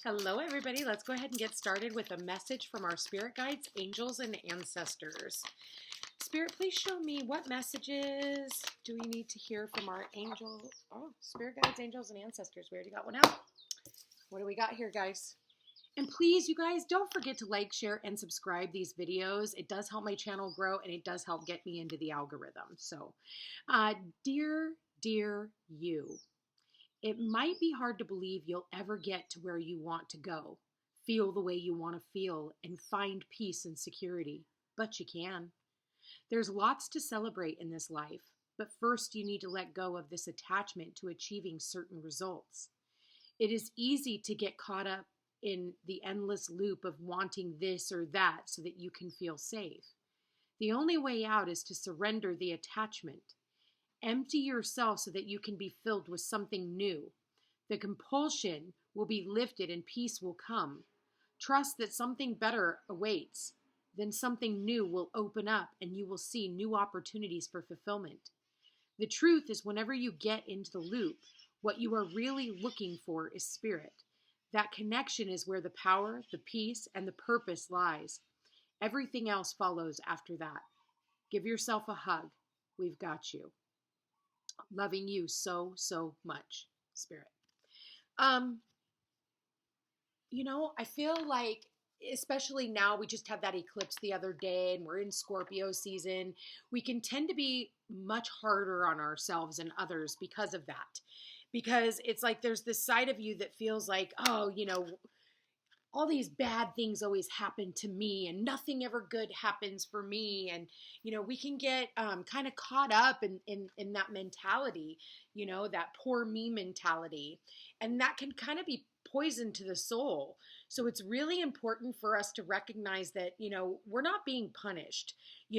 Hello, everybody. Let's go ahead and get started with a message from our spirit guides, angels, and ancestors. Spirit, please show me what messages do we need to hear from our spirit guides, angels, and ancestors. We already got one out. What do we got here, guys? And please, you guys, don't forget to like, share, and subscribe these videos. It does help my channel grow, and it does help get me into the algorithm. So, dear you, it might be hard to believe you'll ever get to where you want to go, feel the way you want to feel, and find peace and security. But you can. There's lots to celebrate in this life, but first you need to let go of this attachment to achieving certain results. It is easy to get caught up in the endless loop of wanting this or that so that you can feel safe. The only way out is to surrender the attachment. Empty yourself so that you can be filled with something new. The compulsion will be lifted and peace will come. Trust that something better awaits. Then something new will open up and you will see new opportunities for fulfillment. The truth is, whenever you get into the loop, what you are really looking for is spirit. That connection is where the power, the peace, and the purpose lies. Everything else follows after that. Give yourself a hug. We've got you. Loving you so much, Spirit. I feel like, especially now, we just had that eclipse the other day and we're in Scorpio season. We can tend to be much harder on ourselves and others because of that. Because it's like there's this side of you that feels like, all these bad things always happen to me and nothing ever good happens for me. And, we can get kind of caught up in that mentality, that poor me mentality. And that can kind of be poison to the soul. So it's really important for us to recognize that, we're not being punished.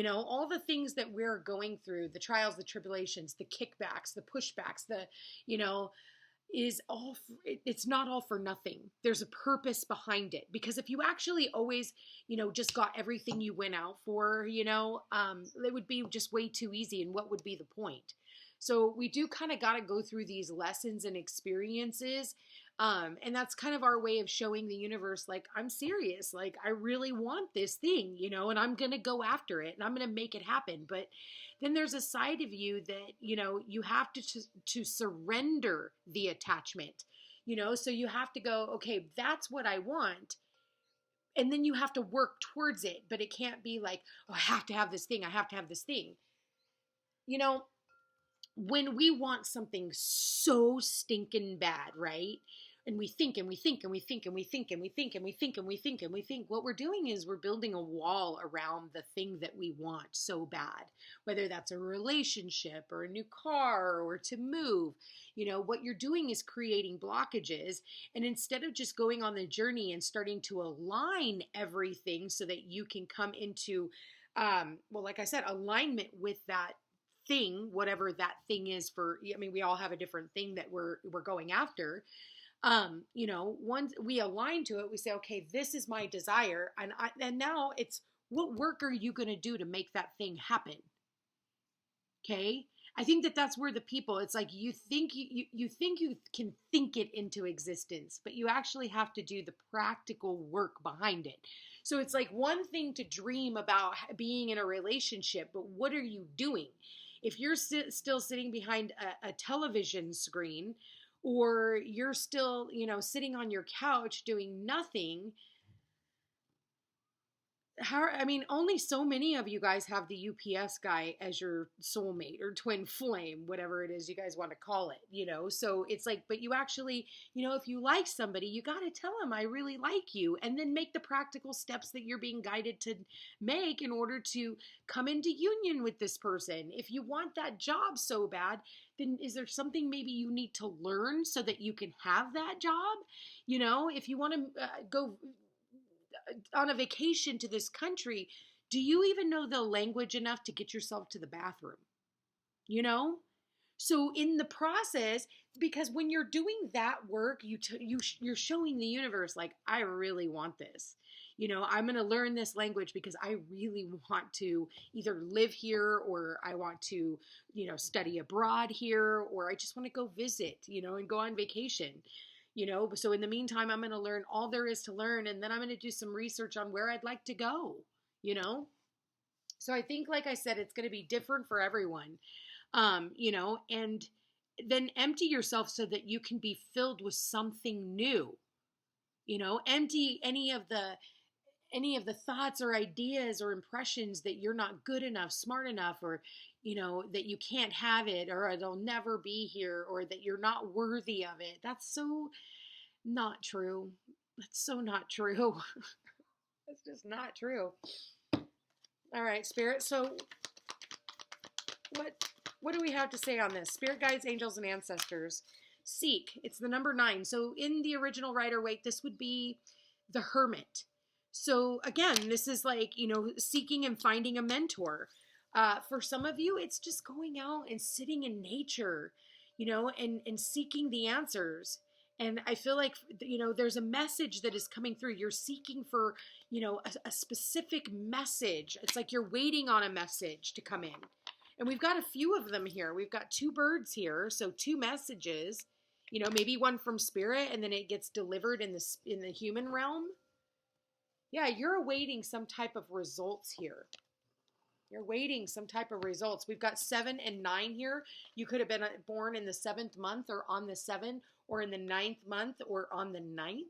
All the things that we're going through, the trials, the tribulations, the kickbacks, the pushbacks, it's not all for nothing. There's a purpose behind it. Because if you actually always, just got everything you went out for, it would be just way too easy. And what would be the point? So we do kind of got to go through these lessons and experiences. And that's kind of our way of showing the universe, like, I'm serious. Like, I really want this thing, and I'm going to go after it and I'm going to make it happen. But then there's a side of you that, you have to surrender the attachment, so you have to go, okay, that's what I want. And then you have to work towards it, but it can't be like, oh, I have to have this thing. I have to have this thing. When we want something so stinking bad, right? And we think and we think and we think and we think and we think and we think and we think and we think, what we're doing is we're building a wall around the thing that we want so bad, whether that's a relationship or a new car or to move. What you're doing is creating blockages. And instead of just going on the journey and starting to align everything so that you can come into, like I said, alignment with that thing, whatever that thing is we all have a different thing that we're going after. Once we align to it, we say, okay, this is my desire. And now it's, what work are you going to do to make that thing happen? Okay. I think that's where the people, it's like, you think you think you can think it into existence, but you actually have to do the practical work behind it. So it's like one thing to dream about being in a relationship, but what are you doing? If you're still sitting behind a television screen, or you're still, sitting on your couch doing nothing, only so many of you guys have the UPS guy as your soulmate or twin flame, whatever it is you guys want to call it, so it's like, but you actually, if you like somebody, you got to tell them, I really like you, and then make the practical steps that you're being guided to make in order to come into union with this person. If you want that job so bad, then is there something maybe you need to learn so that you can have that job? If you want to go on a vacation to this country, do you even know the language enough to get yourself to the bathroom? So in the process, because when you're doing that work, you're showing the universe, like, I really want this. I'm going to learn this language because I really want to either live here, or I want to, study abroad here, or I just want to go visit, and go on vacation. you know? So in the meantime, I'm going to learn all there is to learn, and then I'm going to do some research on where I'd like to go, you know? So I think, like I said, it's going to be different for everyone, you know, and then empty yourself so that you can be filled with something new, you know, empty any of the thoughts or ideas or impressions that you're not good enough, smart enough, or, you know, that you can't have it, or it'll never be here, or that you're not worthy of it. That's so not true. That's so not true. That's just not true. All right, Spirit. So what do we have to say on this? Spirit guides, angels, and ancestors. Seek. It's the number 9. So in the original Rider-Waite, this would be the Hermit. So again, this is like, you know, seeking and finding a mentor. For some of you, it's just going out and sitting in nature, you know, and seeking the answers. And I feel like, you know, there's a message that is coming through. You're seeking for, you know, a specific message. It's like you're waiting on a message to come in. And we've got a few of them here. We've got 2 birds here, so 2 messages. You know, maybe one from spirit, and then it gets delivered in the human realm. Yeah, you're awaiting some type of results here. You're waiting some type of results. We've got 7 and 9 here. You could have been born in the 7th month, or on the 7th, or in the 9th month, or on the 9th.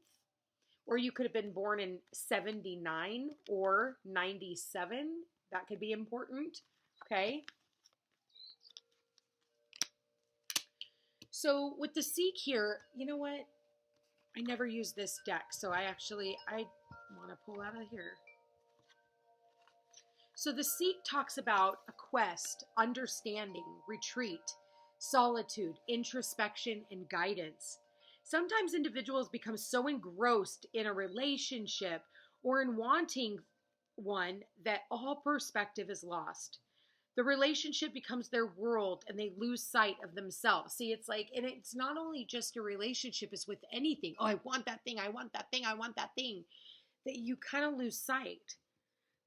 Or you could have been born in 79 or 97. That could be important. Okay. So with the Seek here, you know what? I never use this deck, so I want to pull out of here. So the Seek talks about a quest, understanding, retreat, solitude, introspection, and guidance. Sometimes individuals become so engrossed in a relationship or in wanting one that all perspective is lost. The relationship becomes their world and they lose sight of themselves. See, it's like, and it's not only just your relationship, it's with anything. Oh, I want that thing. I want that thing. I want that thing. That you kind of lose sight.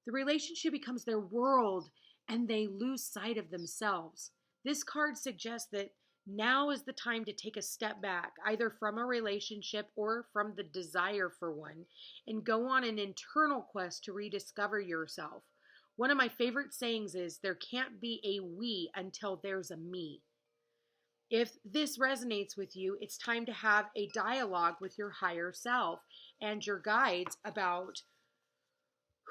The relationship becomes their world and they lose sight of themselves. This card suggests that now is the time to take a step back, either from a relationship or from the desire for one, and go on an internal quest to rediscover yourself. One of my favorite sayings is, there can't be a we until there's a me. If this resonates with you, it's time to have a dialogue with your higher self and your guides about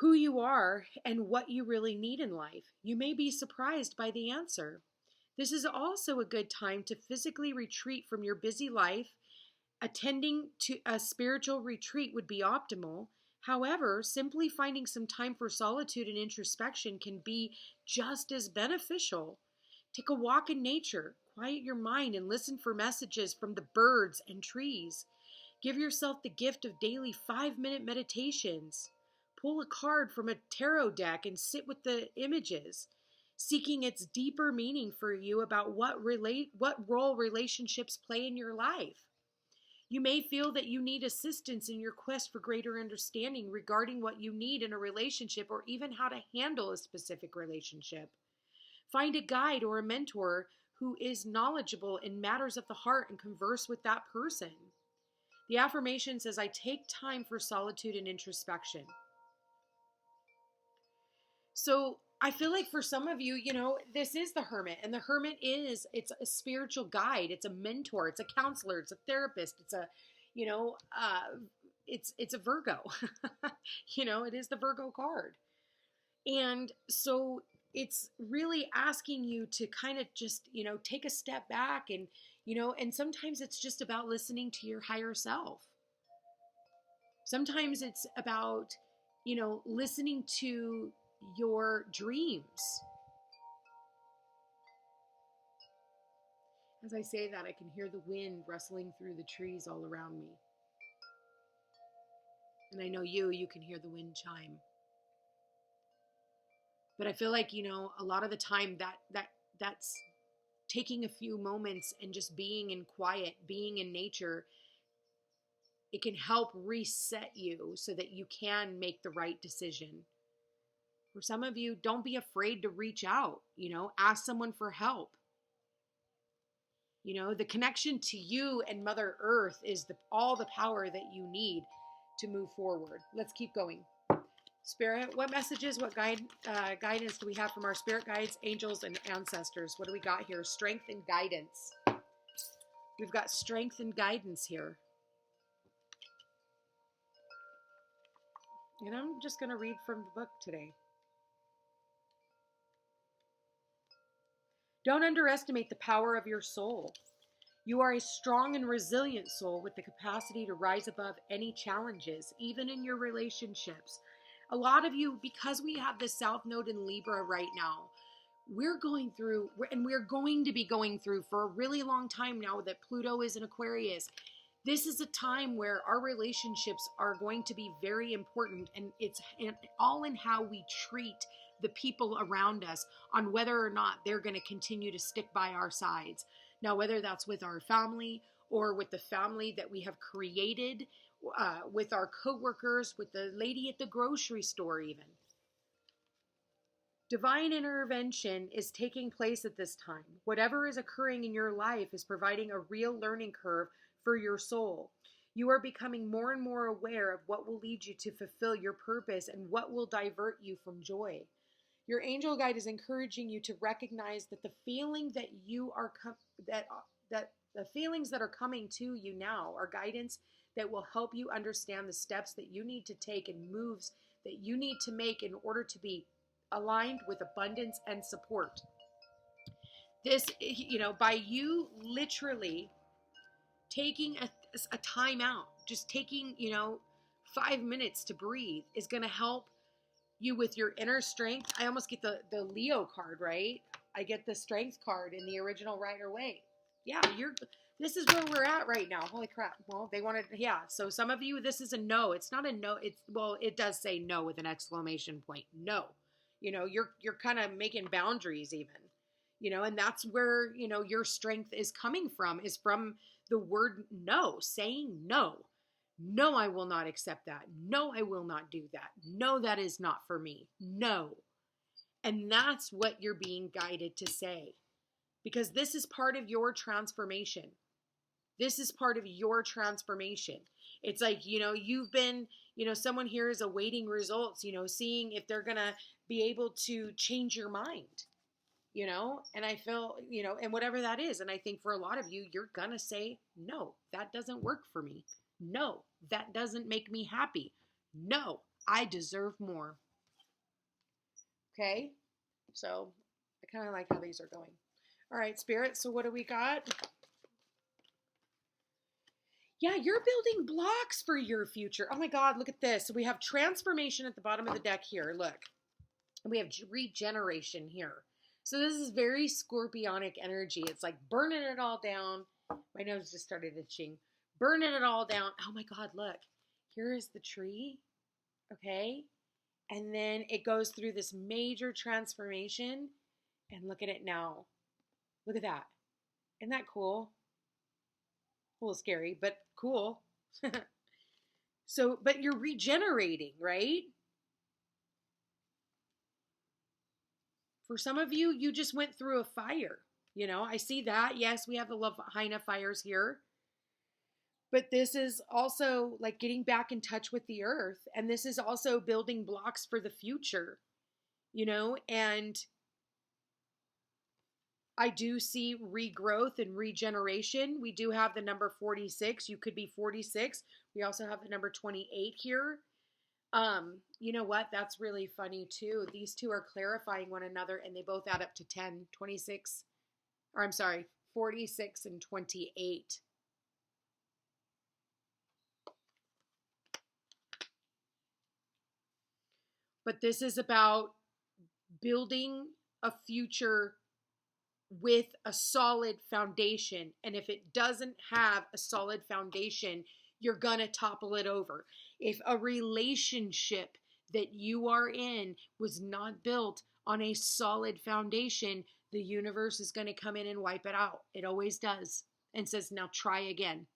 who you are and what you really need in life. You may be surprised by the answer. This is also a good time to physically retreat from your busy life. Attending to a spiritual retreat would be optimal. However, simply finding some time for solitude and introspection can be just as beneficial. Take a walk in nature, quiet your mind, and listen for messages from the birds and trees. Give yourself the gift of daily 5-minute meditations. Pull a card from a tarot deck and sit with the images, seeking its deeper meaning for you about what role relationships play in your life. You may feel that you need assistance in your quest for greater understanding regarding what you need in a relationship, or even how to handle a specific relationship. Find a guide or a mentor who is knowledgeable in matters of the heart and converse with that person. The affirmation says, I take time for solitude and introspection. So I feel like for some of you, you know, this is the Hermit, and the Hermit it's a spiritual guide. It's a mentor. It's a counselor. It's a therapist. It's a, you know, it's a Virgo, you know, it is the Virgo card. And so it's really asking you to kind of just, you know, take a step back and, you know, and sometimes it's just about listening to your higher self. Sometimes it's about, you know, listening to your dreams. As I say that, I can hear the wind rustling through the trees all around me. And I know you can hear the wind chime. But I feel like, you know, a lot of the time that's taking a few moments and just being in quiet, being in nature. It can help reset you so that you can make the right decision. For some of you, don't be afraid to reach out, you know, ask someone for help. You know, the connection to you and Mother Earth is all the power that you need to move forward. Let's keep going. Spirit, what messages, what guidance do we have from our spirit guides, angels, and ancestors? What do we got here? Strength and guidance. We've got strength and guidance here. And I'm just going to read from the book today. Don't underestimate the power of your soul. You are a strong and resilient soul with the capacity to rise above any challenges, even in your relationships. A lot of you, because we have the South Node in Libra right now, we're going through, and we're going to be going through for a really long time now that Pluto is in Aquarius. This is a time where our relationships are going to be very important, and it's all in how we treat the people around us on whether or not they're going to continue to stick by our sides. Now, whether that's with our family or with the family that we have created, with our coworkers, with the lady at the grocery store even. Divine intervention is taking place at this time. Whatever is occurring in your life is providing a real learning curve for your soul. You are becoming more and more aware of what will lead you to fulfill your purpose and what will divert you from joy. Your angel guide is encouraging you to recognize that the feeling that you are that the feelings that are coming to you now are guidance that will help you understand the steps that you need to take and moves that you need to make in order to be aligned with abundance and support. This, by you literally taking a time out, just taking, 5 minutes to breathe is going to help you with your inner strength. I almost get the Leo card, right? I get the strength card in the original Rider-Waite. Yeah, this is where we're at right now. Holy crap. Well, they wanted, yeah. So some of you, this is a no. It's not a no. It does say no with an exclamation point. No. You're kind of making boundaries even, and that's where, your strength is coming from, is from the word no, saying no. No, I will not accept that. No, I will not do that. No, that is not for me. No. And that's what you're being guided to say, because this is part of your transformation. This is part of your transformation. It's like, you've been, someone here is awaiting results, seeing if they're going to be able to change your mind, and I feel, and whatever that is. And I think for a lot of you, you're going to say, no, that doesn't work for me. No, that doesn't make me happy. No, I deserve more. Okay. So I kind of like how these are going. All right, Spirit. So what do we got? Yeah, you're building blocks for your future. Oh my God, look at this. So we have transformation at the bottom of the deck here. Look. And we have regeneration here. So this is very scorpionic energy. It's like burning it all down. My nose just started itching. Burning it all down. Oh my God, look. Here is the tree. Okay. And then it goes through this major transformation. And look at it now. Look at that. Isn't that cool? A little scary, but cool. So, but you're regenerating, right? For some of you, you just went through a fire. I see that. Yes, we have the Lahaina fires here. But this is also like getting back in touch with the earth. And this is also building blocks for the future, and I do see regrowth and regeneration. We do have the number 46. You could be 46. We also have the number 28 here. You know what? That's really funny too. These two are clarifying one another and they both add up to 10, 26, or I'm sorry, 46 and 28. But this is about building a future with a solid foundation. And if it doesn't have a solid foundation, you're going to topple it over. If a relationship that you are in was not built on a solid foundation, the universe is going to come in and wipe it out. It always does. And says, now try again.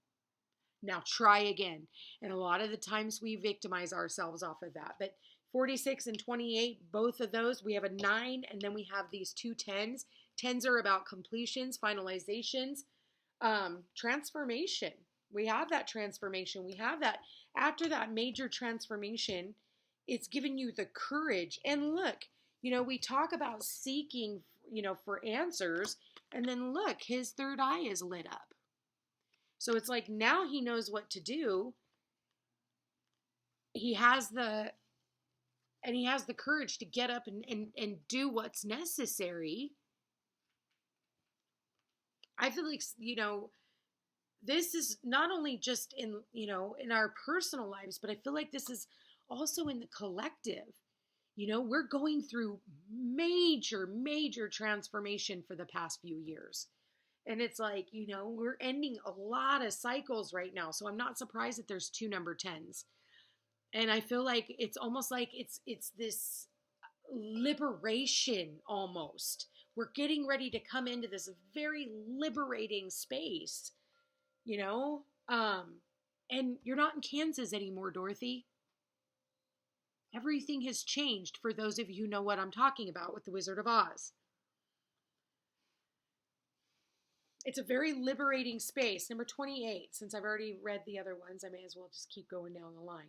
Now try again. And a lot of the times we victimize ourselves off of that. But 46 and 28, both of those, we have a 9 and then we have these two 10s. 10s are about completions, finalizations. Transformation. We have that transformation. We have that after that major transformation, it's given you the courage. And look, we talk about seeking, for answers. And then look, his third eye is lit up. So it's like now he knows what to do. He has the courage to get up and do what's necessary. I feel like, this is not only just in our personal lives, but I feel like this is also in the collective. We're going through major, major transformation for the past few years. And it's like, we're ending a lot of cycles right now. So I'm not surprised that there's 2 number 10s. And I feel like it's almost like it's this liberation almost. We're getting ready to come into this very liberating space, and you're not in Kansas anymore, Dorothy. Everything has changed for those of you who know what I'm talking about with the Wizard of Oz. It's a very liberating space. Number 28, since I've already read the other ones, I may as well just keep going down the line.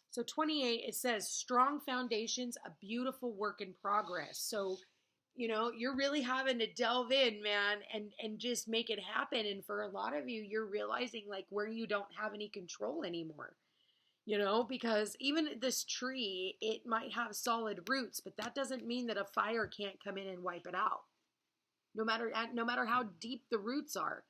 So 28, it says, strong foundations, a beautiful work in progress. So, you're really having to delve in, man, and just make it happen. And for a lot of you, you're realizing like where you don't have any control anymore, because even this tree, it might have solid roots, but that doesn't mean that a fire can't come in and wipe it out. No matter how deep the roots are.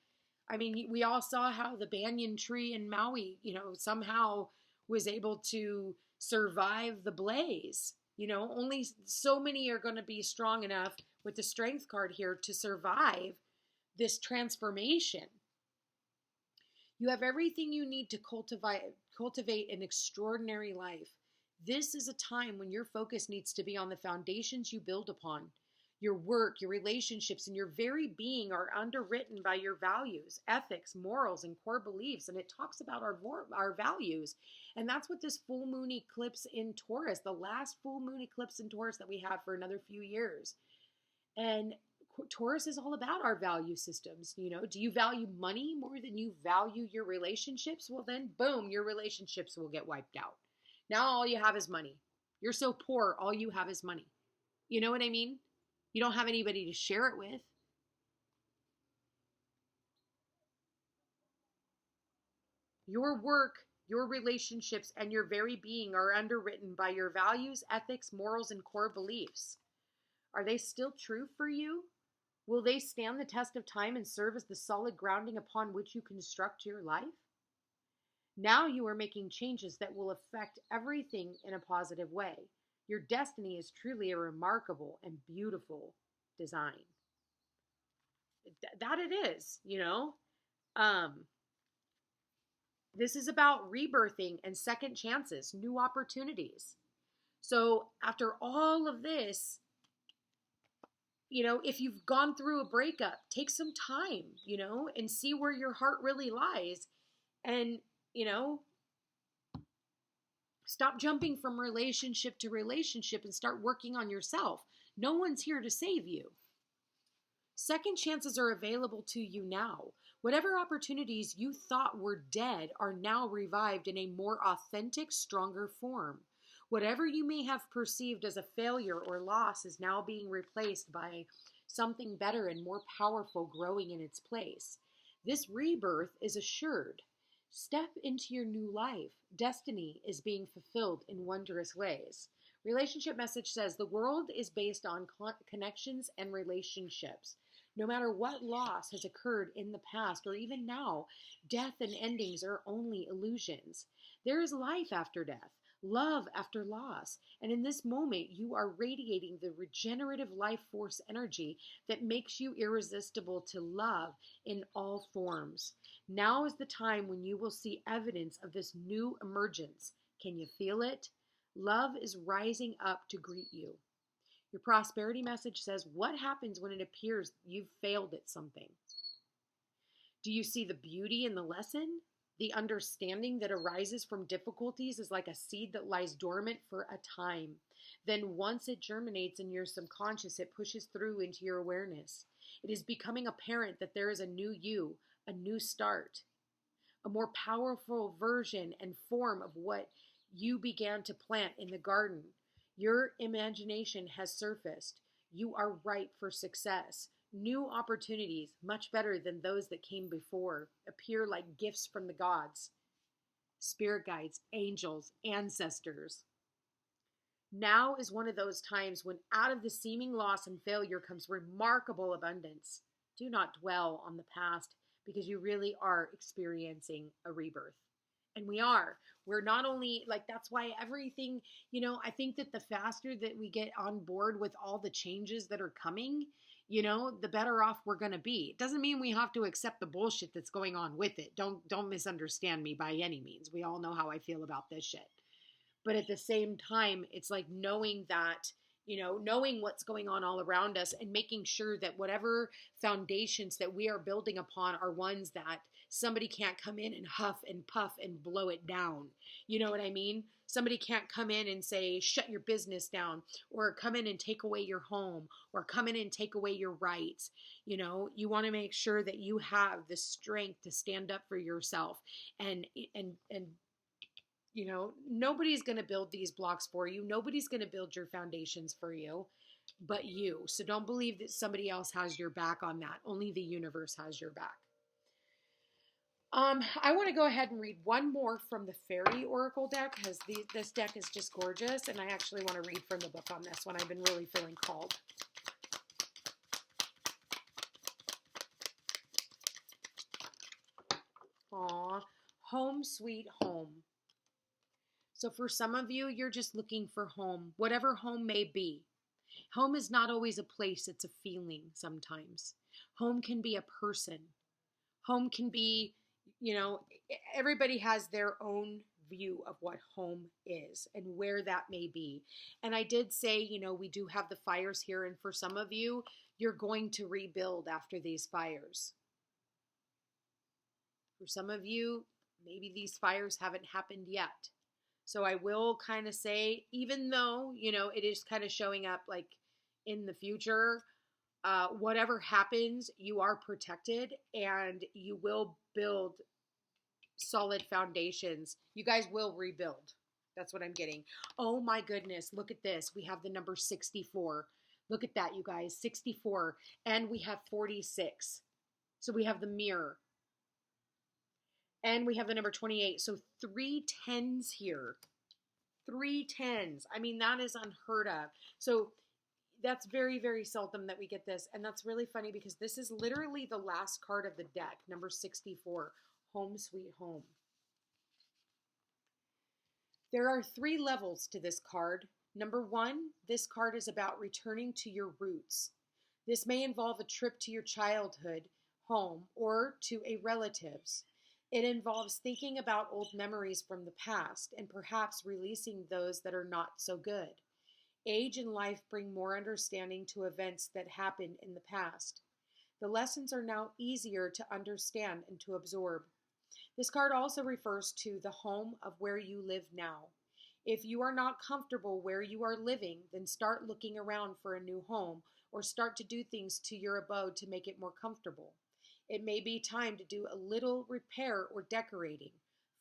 I mean, we all saw how the banyan tree in Maui, somehow was able to survive the blaze. Only so many are going to be strong enough with the strength card here to survive this transformation. You have everything you need to cultivate an extraordinary life. This is a time when your focus needs to be on the foundations you build upon. Your work, your relationships, and your very being are underwritten by your values, ethics, morals, and core beliefs. And it talks about our values. And that's what this full moon eclipse in Taurus, the last full moon eclipse in Taurus that we have for another few years. And Taurus is all about our value systems. Do you value money more than you value your relationships? Well, then, boom, your relationships will get wiped out. Now all you have is money. You're so poor, all you have is money. You know what I mean? You don't have anybody to share it with. Your work, your relationships, and your very being are underwritten by your values, ethics, morals, and core beliefs. Are they still true for you? Will they stand the test of time and serve as the solid grounding upon which you construct your life? Now you are making changes that will affect everything in a positive way. Your destiny is truly a remarkable and beautiful design. That it is, This is about rebirthing and second chances, new opportunities. So after all of this, if you've gone through a breakup, take some time, and see where your heart really lies. And, stop jumping from relationship to relationship and start working on yourself. No one's here to save you. Second chances are available to you now. Whatever opportunities you thought were dead are now revived in a more authentic, stronger form. Whatever you may have perceived as a failure or loss is now being replaced by something better and more powerful growing in its place. This rebirth is assured. Step into your new life. Destiny is being fulfilled in wondrous ways. Relationship message says the world is based on connections and relationships. No matter what loss has occurred in the past or even now, death and endings are only illusions. There is life after death, love after loss, and in this moment you are radiating the regenerative life force energy that makes you irresistible to love in all forms. Now is the time when you will see evidence of this new emergence. Can you feel it? Love is rising up to greet you. Your prosperity message says, what happens when it appears you've failed at something? Do you see the beauty in the lesson? The understanding that arises from difficulties is like a seed that lies dormant for a time. Then once it germinates in your subconscious, it pushes through into your awareness. It is becoming apparent that there is a new you, a new start, a more powerful version and form of what you began to plant in the garden. Your imagination has surfaced. You are ripe for success. New opportunities, much better than those that came before, appear like gifts from the gods, spirit guides, angels, ancestors. Now is one of those times when out of the seeming loss and failure comes remarkable abundance. Do not dwell on the past, because you really are experiencing a rebirth. And we are. We're not only, like, that's why everything, I think that the faster that we get on board with all the changes that are coming, the better off we're going to be. It doesn't mean we have to accept the bullshit that's going on with it. Don't misunderstand me by any means. We all know how I feel about this shit. But at the same time, it's like knowing that, knowing what's going on all around us and making sure that whatever foundations that we are building upon are ones that somebody can't come in and huff and puff and blow it down. You know what I mean? Somebody can't come in and say, shut your business down, or come in and take away your home, or come in and take away your rights. You want to make sure that you have the strength to stand up for yourself and nobody's going to build these blocks for you. Nobody's going to build your foundations for you but you. So don't believe that somebody else has your back on that. Only the universe has your back. I want to go ahead and read one more from the Fairy Oracle deck, because this deck is just gorgeous, and I actually want to read from the book on this one. I've been really feeling called. Aw, home sweet home. So for some of you, you're just looking for home, whatever home may be. Home is not always a place, it's a feeling sometimes. Home can be a person. Home can be, everybody has their own view of what home is and where that may be. And I did say, we do have the fires here, and for some of you, you're going to rebuild after these fires. For some of you, maybe these fires haven't happened yet. So I will kind of say, even though, it is kind of showing up like in the future, whatever happens, you are protected and you will build solid foundations. You guys will rebuild. That's what I'm getting. Oh my goodness. Look at this. We have the number 64. Look at that, you guys. 64. And we have 46. So we have the mirror. And we have the number 28. So 3 10s here. 3 10s. I mean, that is unheard of. So that's very, very seldom that we get this. And that's really funny because this is literally the last card of the deck. Number 64. Home sweet home. There are 3 levels to this card. Number 1, this card is about returning to your roots. This may involve a trip to your childhood home or to a relative's. It involves thinking about old memories from the past and perhaps releasing those that are not so good. Age and life bring more understanding to events that happened in the past. The lessons are now easier to understand and to absorb. This card also refers to the home of where you live now. If you are not comfortable where you are living, then start looking around for a new home or start to do things to your abode to make it more comfortable. It may be time to do a little repair or decorating,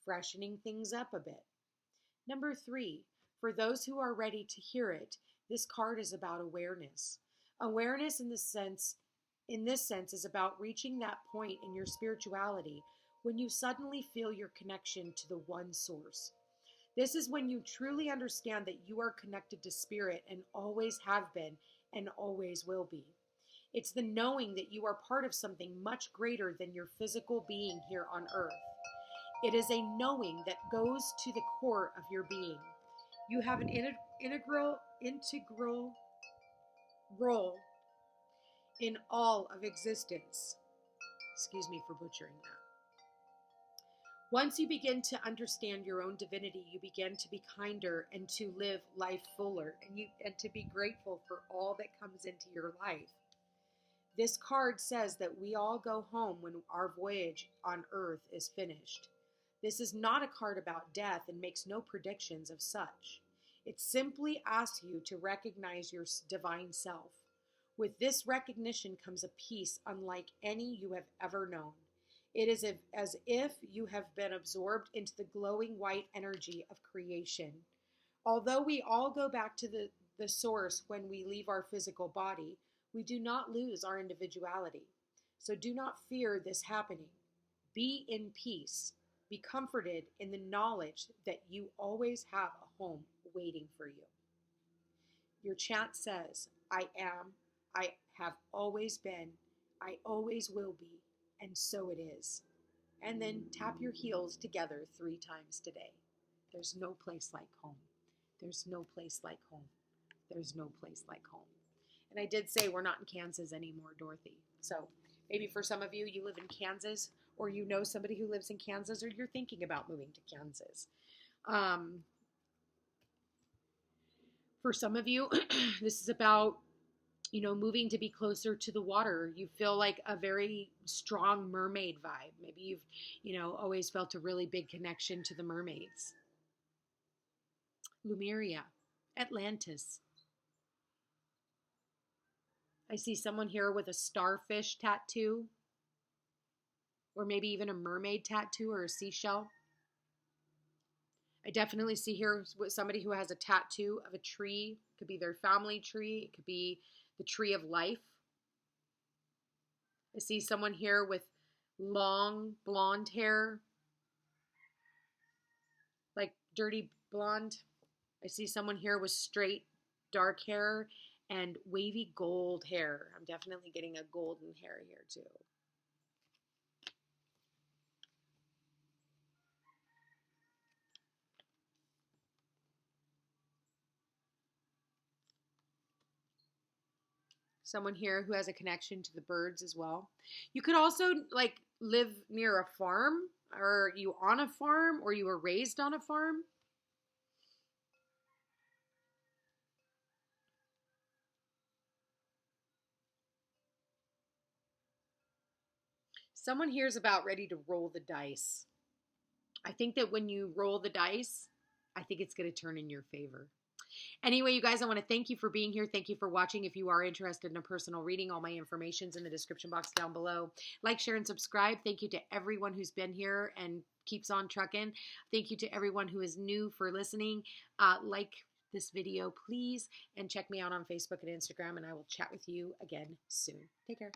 freshening things up a bit. Number 3, for those who are ready to hear it, this card is about awareness. Awareness in this sense is about reaching that point in your spirituality when you suddenly feel your connection to the one source. This is when you truly understand that you are connected to spirit and always have been and always will be. It's the knowing that you are part of something much greater than your physical being here on earth. It is a knowing that goes to the core of your being. You have an integral role in all of existence. Excuse me for butchering that. Once you begin to understand your own divinity, you begin to be kinder and to live life fuller and to be grateful for all that comes into your life. This card says that we all go home when our voyage on earth is finished. This is not a card about death and makes no predictions of such. It simply asks you to recognize your divine self. With this recognition comes a peace unlike any you have ever known. It is as if you have been absorbed into the glowing white energy of creation. Although we all go back to the source when we leave our physical body, we do not lose our individuality. So do not fear this happening. Be in peace. Be comforted in the knowledge that you always have a home waiting for you. Your chant says, I am, I have always been, I always will be, and so it is. And then tap your heels together 3 times today. There's no place like home. There's no place like home. There's no place like home. And I did say we're not in Kansas anymore, Dorothy. So maybe for some of you, you live in Kansas, or you know somebody who lives in Kansas, or you're thinking about moving to Kansas. For some of you, this is about, moving to be closer to the water. You feel like a very strong mermaid vibe. Maybe you've, always felt a really big connection to the mermaids. Lemuria, Atlantis. I see someone here with a starfish tattoo, or maybe even a mermaid tattoo or a seashell. I definitely see here somebody who has a tattoo of a tree. It could be their family tree. It could be the tree of life. I see someone here with long blonde hair, like dirty blonde. I see someone here with straight dark hair and wavy gold hair. I'm definitely getting a golden hair here too. Someone here who has a connection to the birds as well. You could also live near a farm, or you on a farm, or you were raised on a farm. Someone here is about ready to roll the dice. I think that when you roll the dice, I think it's going to turn in your favor. Anyway, you guys, I want to thank you for being here. Thank you for watching. If you are interested in a personal reading, all my information's in the description box down below. Like, share, and subscribe. Thank you to everyone who's been here and keeps on trucking. Thank you to everyone who is new for listening. Like this video, please, and check me out on Facebook and Instagram, and I will chat with you again soon. Take care.